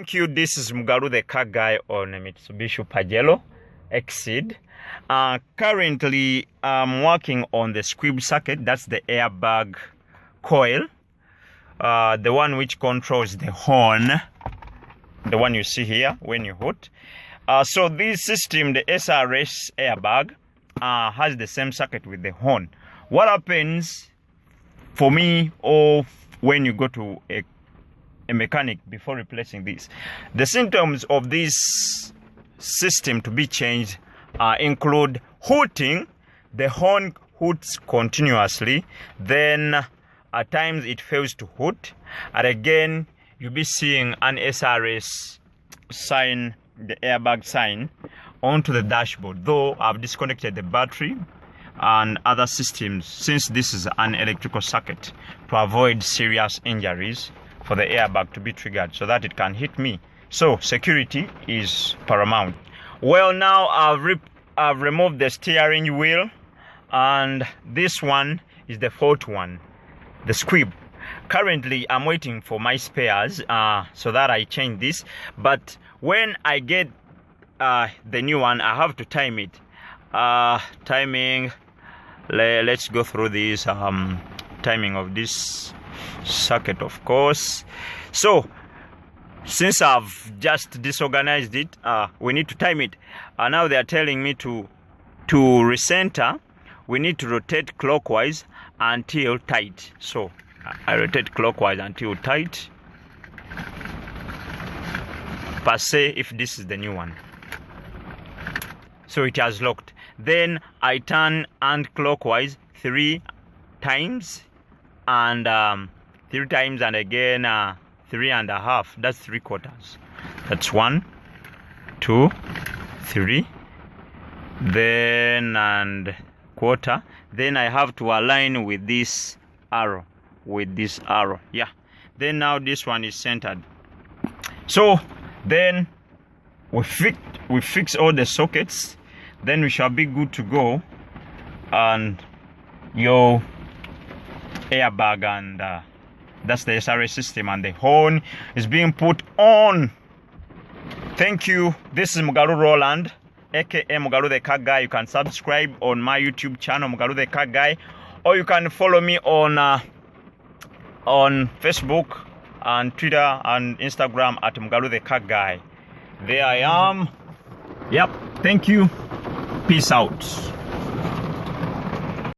Thank you. This is Mugalu, the car guy on a Mitsubishi Pajero Exceed. Currently, I'm working on the squib circuit. That's the airbag coil, the one which controls the horn, the one you see here when you hoot. So this system, the SRS Airbag, has the same circuit with the horn. What happens for me, or when you go to a mechanic before replacing this, the symptoms of this system to be changed include hooting. The horn hoots continuously, then at times it fails to hoot, and again you'll be seeing an SRS sign, the airbag sign, onto the dashboard, though I've disconnected the battery and other systems, since this is an electrical circuit, to avoid serious injuries for the airbag to be triggered so that it can hit me. So security is paramount. Well, now I've removed the steering wheel, and this one is the fourth one, the squib. Currently I'm waiting for my spares so that I change this, but when I get the new one, I have to time it. Timing, let's go through this timing of this circuit, of course. So since I've just disorganized it, we need to time it. Now they are telling me to recenter. We need to rotate clockwise until tight. So I rotate clockwise until tight, per se, if this is the new one. So it has locked. Then I turn anti-clockwise 3 times, and 3 times, and again 3.5. That's 3/4. That's 1, 2, 3, then and quarter. Then I have to align with this arrow, yeah. Then now this one is centered. So then we fix all the sockets, then we shall be good to go, and your airbag, and that's the SRS system, and the horn is being put on. Thank you. This is Mugalu Roland, aka Mugalu the car guy. You can subscribe on my YouTube channel, Mugalu the car guy, or you can follow me on Facebook and Twitter and Instagram at Mugalu the car guy. There I am. Yep. Thank you. Peace out.